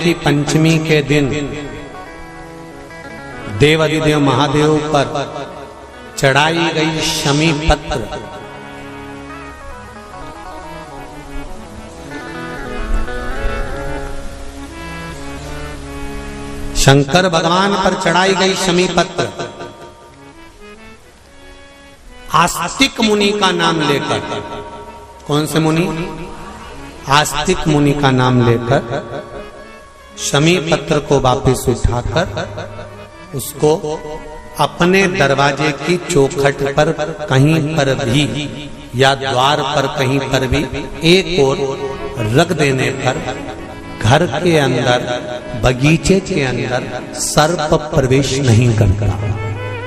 की पंचमी के दिन देवाधिदेव महादेव पर चढ़ाई गई शमी पत्र शंकर भगवान पर चढ़ाई गई शमी पत्र आस्तिक मुनि का नाम लेकर, कौन से मुनि? आस्तिक मुनि का नाम लेकर शमी पत्र को वापस उठाकर उसको अपने दरवाजे की चौखट पर कहीं पर भी या द्वार पर कहीं पर भी एक ओर रख देने पर घर के अंदर, बगीचे के अंदर सर्प प्रवेश नहीं करता।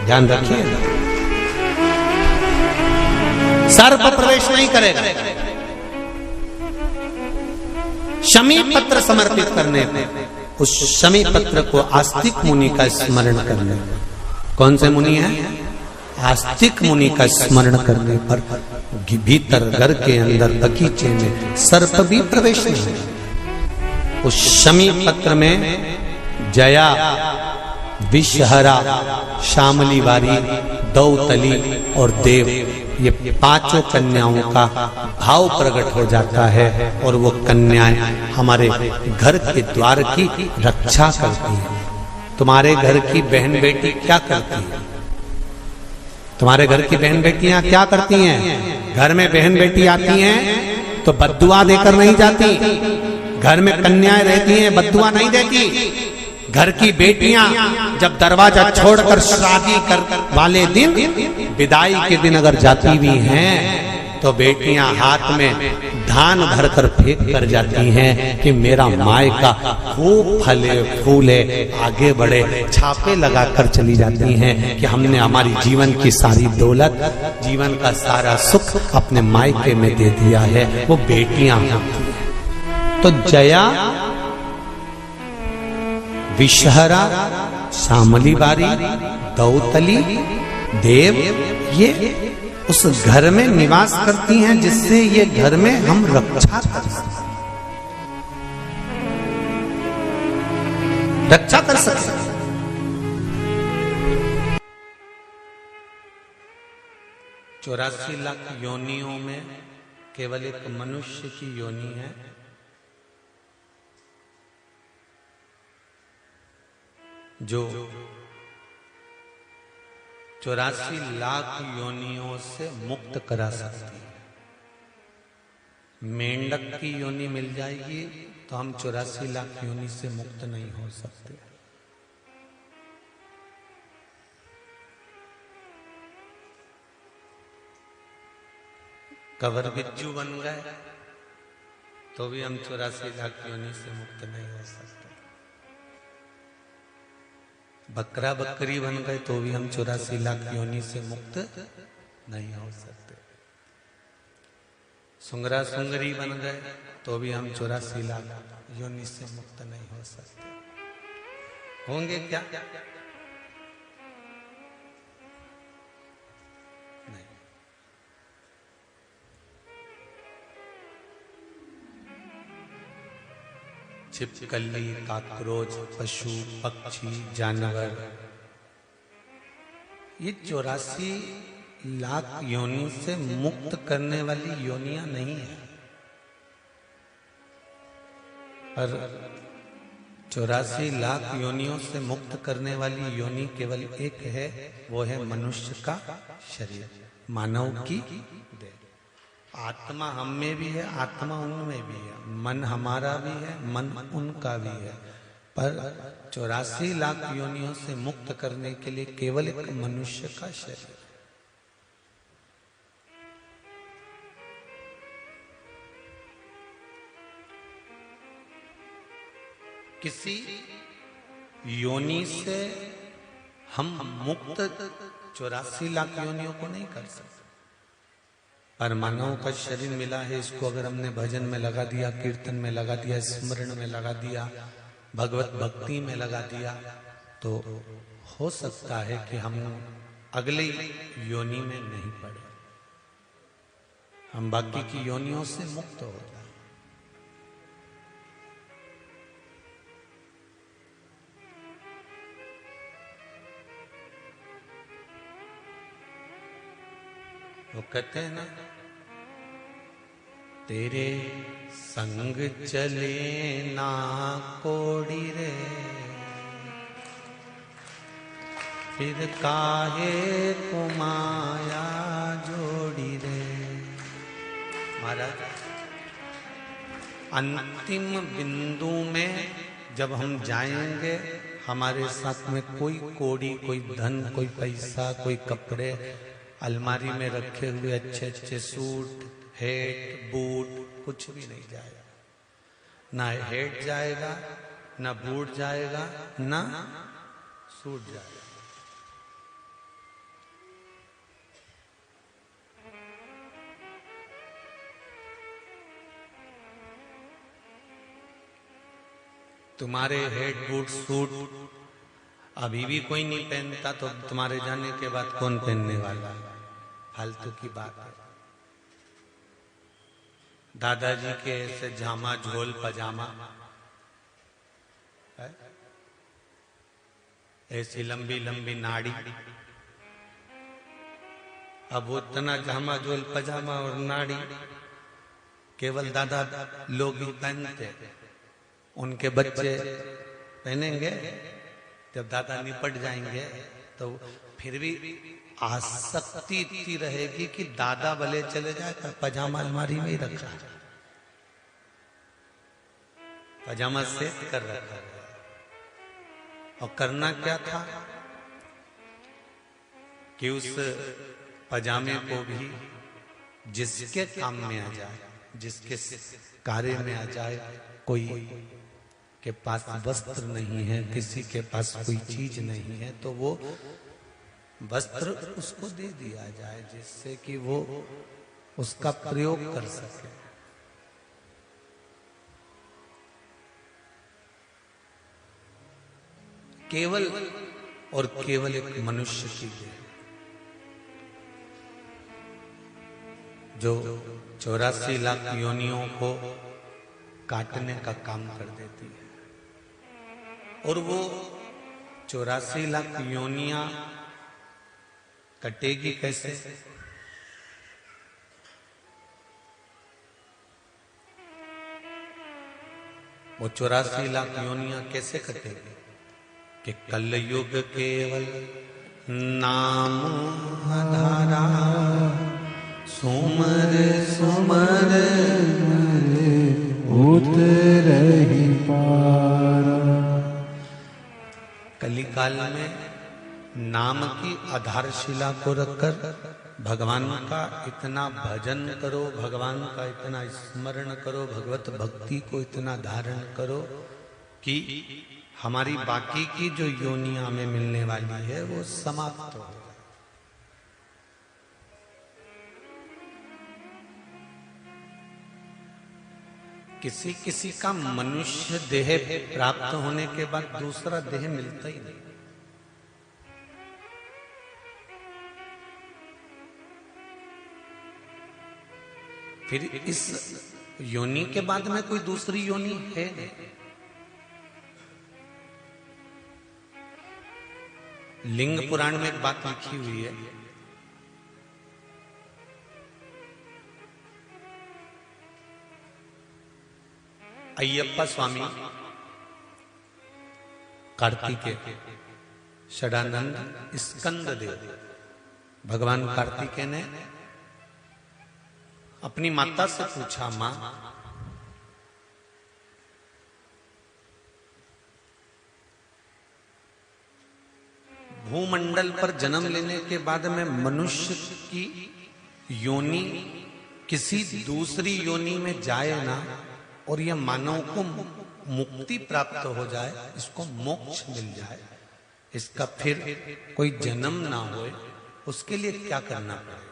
ध्यान रखिए, सर्प प्रवेश नहीं करेगा। शमी पत्र समर्पित करने पर, उस शमी पत्र को आस्तिक मुनि का स्मरण करने पर, कौन से मुनि है? आस्तिक मुनि का स्मरण करने पर भीतर घर के अंदर बगीचे में सर्प भी प्रवेश नहीं। उस शमी पत्र में जया, विषहरा, शामली वारी, दौतली और देव, ये पांचों कन्याओं का भाव प्रकट हो जाता है और वो कन्याएं हमारे घर के द्वार की रक्षा करती हैं। तुम्हारे घर की बहन बेटी क्या करती है? तुम्हारे घर की बहन बेटियां क्या करती हैं? घर में बहन बेटी आती हैं तो बद्दुआ देकर नहीं जाती। घर में कन्याएं रहती हैं, बद्दुआ नहीं देती। घर की बेटियां जब दरवाजा छोड़कर शादी कर वाले दिन, विदाई के दिन अगर जाती भी हैं तो बेटियां हाथ में धान भरकर फेंक कर जाती हैं कि मेरा मायका खूब फले फूले, आगे बढ़े। छापे लगाकर चली जाती हैं कि हमने हमारी जीवन की सारी दौलत, जीवन का सारा सुख अपने मायके में दे दिया है। वो बेटियां तो जया, विषहरा, शामली बारी, दौतली, देव, ये उस घर में निवास करती हैं जिससे ये घर में हम रक्षा कर सकते, रक्षा कर सकते। 84 लाख योनियों में केवल एक मनुष्य की योनि है जो 84 लाख योनियों से मुक्त करा सकती है। मेंढक की योनि मिल जाएगी तो हम 84 लाख योनि से मुक्त नहीं हो सकते। कवर बिच्छू बन गए तो भी हम 84 लाख योनि से मुक्त नहीं हो सकते। बकरा बकरी बन गए तो भी हम 84 लाख योनि से मुक्त नहीं हो सकते। सुंगरा सुंगरी बन गए तो भी हम 84 लाख योनि से मुक्त नहीं हो सकते। होंगे क्या? नहीं। छिपकली, काकरोच, पशु, पक्षी, जानवर, ये 84 लाख योनि से मुक्त करने वाली योनियां नहीं है, पर 84 लाख योनियों से मुक्त करने वाली योनि केवल एक है, वो है मनुष्य का शरीर, मानव की देह। आत्मा हम में भी है, आत्मा उनमें भी है, मन हमारा भी है, मन उनका भी है, पर 84 लाख योनियों से मुक्त करने के लिए केवल एक मनुष्य का शरीर। किसी योनि से हम मुक्त 84 लाख योनियों को नहीं कर सकते, पर मानव का शरीर मिला है, इसको अगर हमने भजन में लगा दिया, कीर्तन में लगा दिया, स्मरण में लगा दिया, भगवत भक्ति में लगा दिया, तो हो सकता है कि हम अगली योनि में नहीं पड़े, हम बाकी की योनियों से मुक्त हो जाए। वो कहते हैं ना, तेरे संग चले ना कोड़ी रे, फिर काहे को माया जोड़ी रे। महाराज, अंतिम बिंदु में जब हम जाएंगे, हमारे साथ में कोई कोड़ी, कोई धन, कोई पैसा, कोई कपड़े, अलमारी में रखे हुए अच्छे अच्छे सूट, हेट, बूट, कुछ भी नहीं जाएगा। ना हेट जाएगा, ना बूट जाएगा, ना सूट जाएगा। तुम्हारे हेड, बूट, सूट अभी भी कोई नहीं पहनता, तो तुम्हारे जाने के बाद कौन पहनने वाला है? फालतू की बात है। दादाजी के ऐसे जामा, झोल, पजामा, ऐसी लंबी लंबी नाड़ी, अब वो इतना जामा, झोल, पजामा और नाड़ी केवल दादा लोग ही पहनते। उनके बच्चे पहनेंगे, जब दादा निपट जाएंगे तो फिर भी आसक्ति इतनी रहेगी कि दादा भले चले जाए पर पजामा अलमारी में ही रखा है, पजामा सेट कर रखा है। और करना क्या था कि उस पजामे को भी जिसके काम में आ जाए, जिसके कार्य में आ जाए, कोई के पास वस्त्र नहीं है, किसी के पास कोई चीज नहीं है, तो वो वस्त्र उसको दे दिया जाए, जिससे कि वो उसका प्रयोग कर सके। केवल और केवल एक मनुष्य की देह, जो 84 लाख योनियों को काटने का काम कर देती है। और वो 84 लाख योनियां कटेगी कैसे? वो 84 लाख योनियां कैसे कटेगी? कि कलयुग केवल नाम आधारा, सुमर सुमर उतरहि पारा। कलिकाल में नाम की आधारशिला को रखकर भगवान का इतना भजन करो, भगवान का इतना स्मरण करो, भगवत भक्ति को इतना धारण करो कि हमारी बाकी की जो योनियां हमें मिलने वाली है वो समाप्त हो जाए। किसी किसी का मनुष्य देह प्राप्त होने के बाद दूसरा देह मिलता ही नहीं। फिर इस योनि के बाद में कोई दूसरी योनि है नहीं। लिंग पुराण में एक बात लिखी हुई है, अय्यप्पा स्वामी, कार्तिकेय, षडानंद, स्कंद देव, भगवान कार्तिकेय ने अपनी माता से पूछा, मां भूमंडल पर जन्म लेने के बाद में मनुष्य की योनि किसी दूसरी योनि में जाए ना, और यह मानव को मुक्ति प्राप्त हो जाए, इसको मोक्ष मिल जाए, इसका फिर कोई जन्म ना होए, उसके लिए क्या करना पड़ेगा?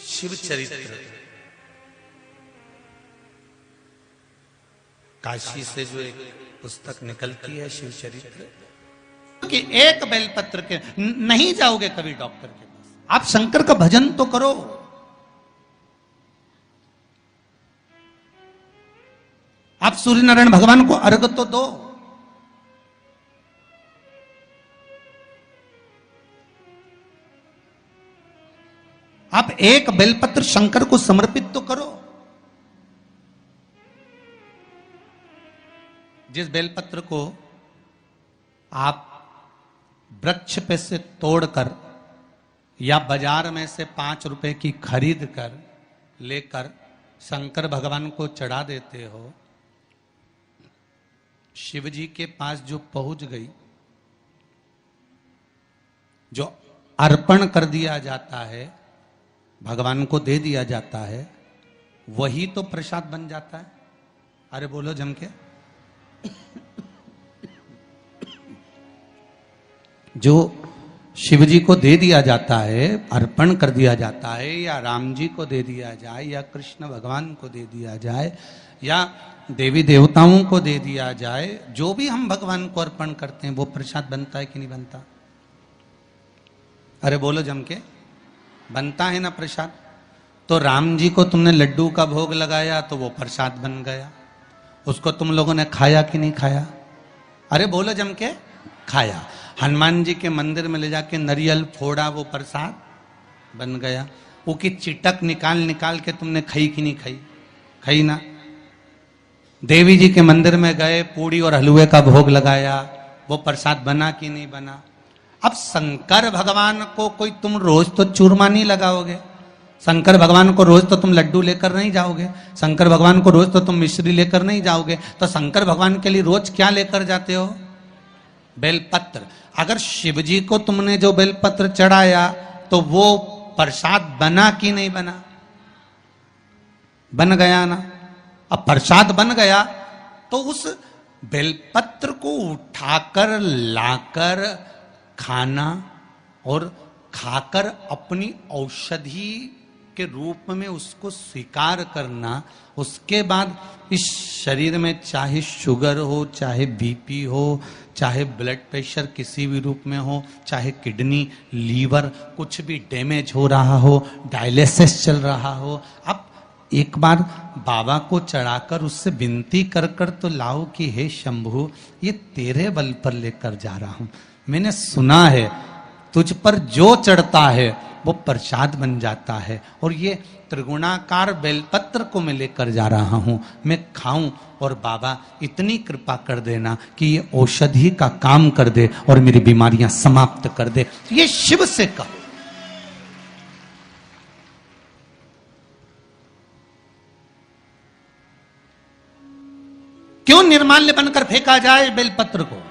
शिव चरित्र, काशी से जो एक पुस्तक निकलती है शिव चरित्र, कि एक बेलपत्र के नहीं जाओगे कभी डॉक्टर के पास, आप शंकर का भजन तो करो, सूर्य नारायण भगवान को अर्घ तो दो। आप एक बेलपत्र शंकर को समर्पित तो करो। जिस बेलपत्र को आप वृक्ष पे से तोड़कर या बाजार में से 5 रुपए की खरीद कर लेकर शंकर भगवान को चढ़ा देते हो, शिव जी के पास जो पहुंच गई, जो अर्पण कर दिया जाता है, भगवान को दे दिया जाता है, वही तो प्रसाद बन जाता है। अरे बोलो जम के। जो शिव जी को दे दिया जाता है, अर्पण कर दिया जाता है, या राम जी को दे दिया जाए, या कृष्ण भगवान को दे दिया जाए, या देवी देवताओं को दे दिया जाए, जो भी हम भगवान को अर्पण करते हैं वो प्रसाद बनता है कि नहीं बनता? अरे बोलो जम के। बनता है ना प्रसाद। तो राम जी को तुमने लड्डू का भोग लगाया तो वो प्रसाद बन गया। उसको तुम लोगों ने खाया कि नहीं खाया? अरे बोलो जम के। खाया। हनुमान जी के मंदिर में ले जाके नारियल फोड़ा, वो प्रसाद बन गया। वो की चिटक निकाल निकाल के तुमने खाई कि नहीं खाई? खाई ना। देवी जी के मंदिर में गए, पूड़ी और हलवे का भोग लगाया, वो प्रसाद बना कि नहीं बना? अब शंकर भगवान को कोई तुम रोज तो चूरमा नहीं लगाओगे, शंकर भगवान को रोज तो तुम लड्डू लेकर नहीं जाओगे, शंकर भगवान को रोज तो तुम मिश्री लेकर नहीं जाओगे। तो शंकर भगवान के लिए रोज क्या लेकर जाते हो? बेलपत्र। अगर शिव जी को तुमने जो बेलपत्र चढ़ाया तो वो प्रसाद बना कि नहीं बना? बन गया ना। अब प्रसाद बन गया तो उस बेलपत्र को उठाकर लाकर खाना और खाकर अपनी औषधि के रूप में उसको स्वीकार करना। उसके बाद इस शरीर में चाहे शुगर हो, चाहे बीपी हो, चाहे ब्लड प्रेशर किसी भी रूप में हो, चाहे किडनी, लीवर कुछ भी डैमेज हो रहा हो, डायलिसिस चल रहा हो, अब एक बार बाबा को चढ़ाकर उससे विनती कर कर तो लाओ कि हे शंभु, ये तेरे बल पर लेकर जा रहा हूं। मैंने सुना है तुझ पर जो चढ़ता है वो प्रसाद बन जाता है, और ये त्रिगुणाकार बेलपत्र को मैं लेकर जा रहा हूं, मैं खाऊं, और बाबा इतनी कृपा कर देना कि ये औषधि का काम कर दे और मेरी बीमारियां समाप्त कर दे। ये शिव से कहो। क्यों निर्माल्य बनकर फेंका जाए बेलपत्र को?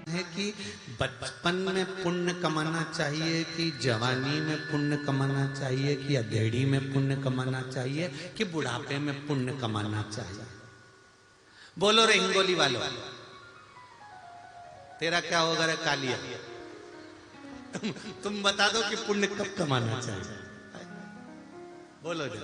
है कि बचपन में पुण्य कमाना चाहिए, कि जवानी में पुण्य कमाना चाहिए, कि अधेड़ी में पुण्य कमाना चाहिए, कि बुढ़ापे में पुण्य कमाना चाहिए? बोलो रे हिंगोली वालों, तेरा क्या होगा रे कालिया? तुम बता दो कि पुण्य कब कमाना चाहिए? बोलो जी।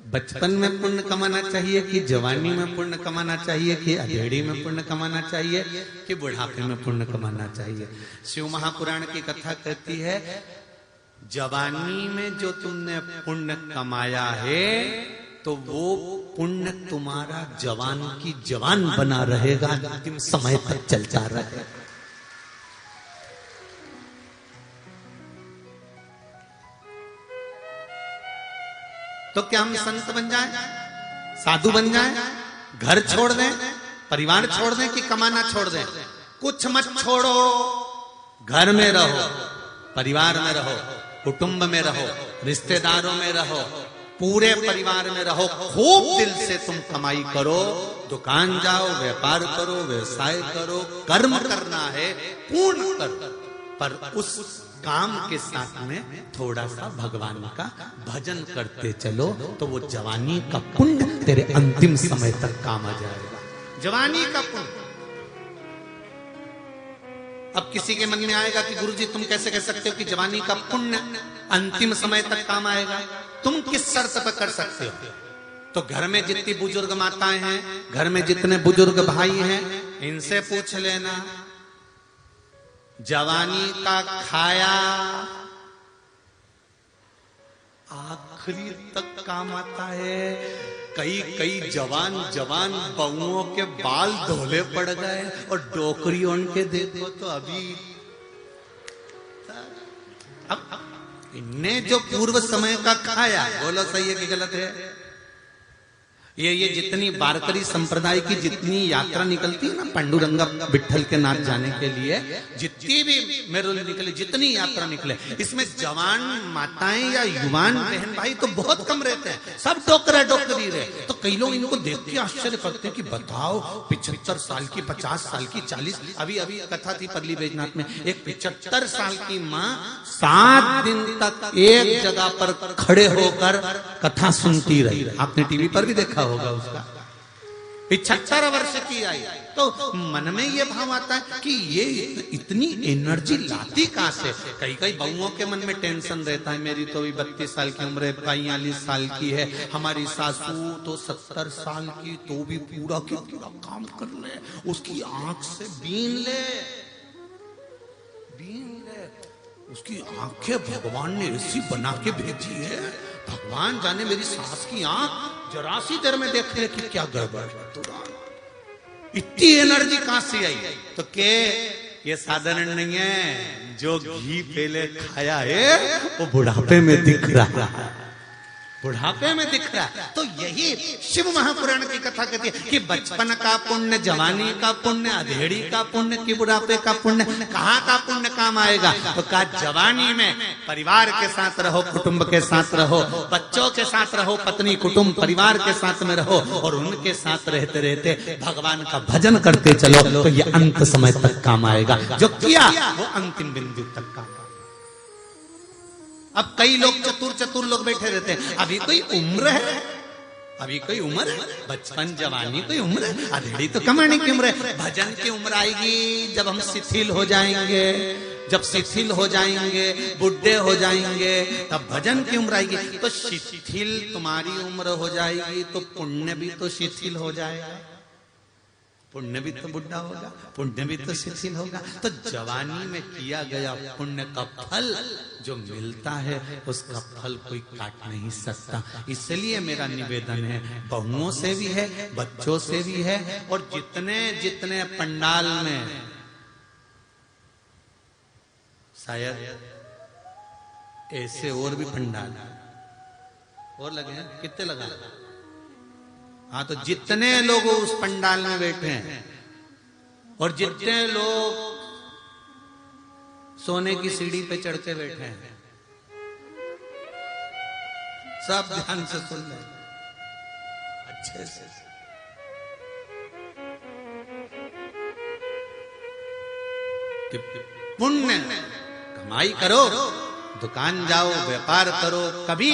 बचपन में पुण्य कमाना चाहिए, कि जवानी में पुण्य कमाना चाहिए, कि अधेड़ी में पुण्य कमाना चाहिए, कि बुढ़ापे में पुण्य कमाना चाहिए? शिव महापुराण की कथा कहती है, जवानी में जो तुमने पुण्य कमाया है तो वो पुण्य तुम्हारा जवान की जवान बना रहेगा, अंतिम समय तक चलता रहेगा। तो क्या हम संत बन जाएं, साधु बन जाएं, घर छोड़ दें, परिवार छोड़ दें, कि कमाना छोड़ दें? कुछ मत छोड़ो, घर में रहो, परिवार में रहो, कुटुंब में रहो, रिश्तेदारों में रहो, पूरे परिवार में रहो, खूब दिल से तुम कमाई करो, दुकान जाओ, व्यापार करो, व्यवसाय करो, कर्म करना है पूर्ण कर, पर उस काम के साथ में थोड़ा सा भगवान का भजन करते चलो, तो वो जवानी का पुण्य तेरे अंतिम समय तक काम आ जाएगा। जवानी का पुण्य। अब किसी के मन में आएगा कि गुरुजी तुम कैसे कह सकते हो कि जवानी का पुण्य अंतिम समय तक काम आएगा? तुम किस शर्त पर कर सकते हो? तो घर में जितनी बुजुर्ग माताएं हैं, घर में जितने बुजुर्ग भाई हैं, इनसे पूछ लेना, जवानी का खाया आखिरी तक काम आता है। कई कई जवान जवान बहुओं के बाल धोले पड़ गए और डोकरी उनके देखो तो अभी अब इनने जो पूर्व समय का खाया, बोलो सही है कि गलत है? ये जितनी वारकरी संप्रदाय की जितनी यात्रा निकलती है ना पांडुरंगा विठल के नाथ जाने के लिए, जितनी भी मेरे निकले, जितनी यात्रा निकले, इसमें जवान माताएं या युवान बहन भाई तो बहुत कम रहते हैं, सब डोकरा डोकरी रहे। तो कई लोग इनको देख के आश्चर्य करते हैं कि बताओ 75 साल की, 50 साल की, 40, अभी अभी कथा थी परली बैजनाथ में, एक 75 साल की माँ 7 दिन तक एक जगह पर खड़े होकर कथा सुनती रही। आपने टीवी पर भी देखा होगा उसका। 75 वर्ष की आई तो मन में ये भाव आता है कि ये इतनी एनर्जी लाती कहां से? कई कई बहुओं के मन में टेंशन रहता है, मेरी तो 32 साल की उम्र है, 42 साल की है, हमारी सासू तो 70 साल की, तो भी पूरा के पूरा काम कर ले, उसकी आंख से बीन ले, उसकी आंखें भगवान ने ऐसी बना के भेजी है, भगवान जाने मेरी सास की आंख जरा सी देर में देख ले कि क्या गड़बड़ है। इतनी एनर्जी कहां से आई? तो के ये साधारण नहीं है, जो घी पहले खाया है वो बुढ़ापे में दिख रहा है, बुढ़ापे में दिख रहा है। तो यही शिव महापुराण की कथा कहती है कि बचपन का पुण्य, जवानी का पुण्य, अधेड़ी का पुण्य, कि बुढ़ापे का पुण्य, कहाँ का पुण्य काम आएगा? तो कहा जवानी में परिवार के साथ रहो, कुटुंब के साथ रहो, बच्चों के साथ रहो, पत्नी कुटुंब परिवार के साथ में रहो, और उनके साथ रहते रहते भगवान का भजन करते चलो, तो ये अंत समय तक काम आएगा। जो किया वो अंतिम बिंदु तक काम। अब कई लोग चतुर लोग बैठे रहते हैं, अभी कोई उम्र है, अभी कोई उम्र है, बचपन जवानी कोई उम्र है, अधेड़ी तो कमाने की उम्र है। भजन की उम्र आएगी जब हम शिथिल हो जाएंगे, जब शिथिल हो जाएंगे, बुढ़े हो जाएंगे, तब भजन की उम्र आएगी। तो शिथिल तुम्हारी उम्र हो जाएगी तो पुण्य भी तो शिथिल हो जाएगा, पुण्य भी तो बुढ़ा होगा, पुण्य भी तो शिथिल होगा। तो जवानी में किया गया पुण्य का फल जो मिलता है, उसका फल कोई काट नहीं सकता। इसलिए मेरा निवेदन है, बहुओं से भी है, बच्चों से भी है, और जितने जितने पंडाल में, शायद ऐसे और भी पंडाल और लगे हैं, कितने लगा? हाँ, तो जितने लोग उस पंडाल में बैठे हैं और जितने लोग सोने की सीढ़ी पे चढ़ के बैठे हैं, सब ध्यान से सुन ले अच्छे से। पुण्य कमाई करो, दुकान जाओ, व्यापार करो। कभी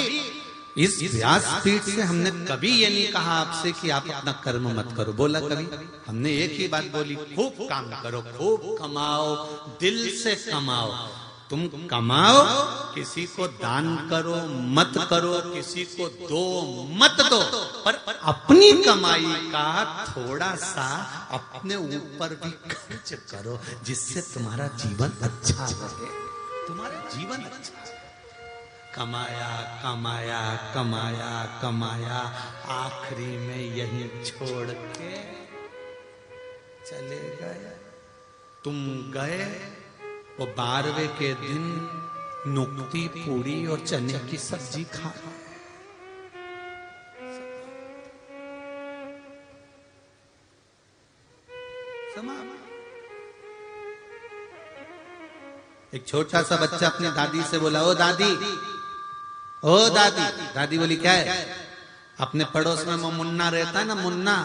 इस व्यासपीठ से हमने कभी ये नहीं कहा आपसे कि आप अपना कर्म मत करो, बोला कभी? हमने एक ही बात बोली, खूब काम करो, खूब कमाओ, दिल से कमाओ। तुम कमाओ, किसी को दान करो मत करो, किसी को दो मत दो, पर अपनी कमाई का थोड़ा सा अपने ऊपर भी खर्च करो, जिससे तुम्हारा जीवन अच्छा रहे, तुम्हारा जीवन अच्छा। कमाया कमाया कमाया कमाया, आखिरी में यही छोड़ के चले गए। तुम गए, वो 12वें के दिन नुक्ती, पूरी और चने की सब्जी खा। एक छोटा सा बच्चा अपनी दादी से बोला, ओ दादी, ओ दादी। दादी बोली क्या है? अपने पड़ोस में वो मुन्ना रहता है ना, मुन्ना,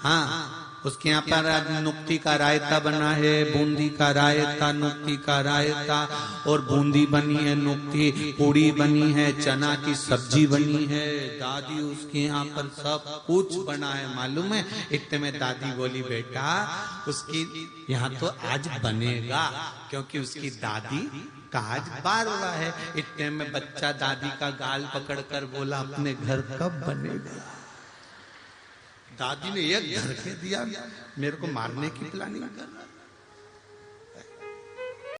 हाँ, उसके यहाँ पर नुक्ती का रायता बना है, बूंदी का रायता, नुक्ती का रायता, और बूंदी बनी है, नुक्ती, पूड़ी बनी है, चना की सब्जी बनी है। दादी उसके यहाँ पर सब कुछ बना है, मालूम है? इतने में दादी बोली, बेटा उसकी यहाँ तो आज बनेगा, क्योंकि उसकी दादी का आज 12वां है। इतने में बच्चा दादी का गाल पकड़कर बोला, अपने घर कब बनेगा? दादी ने एक धरके दिया, मेरे को मारने की प्लानिंग कर रहा।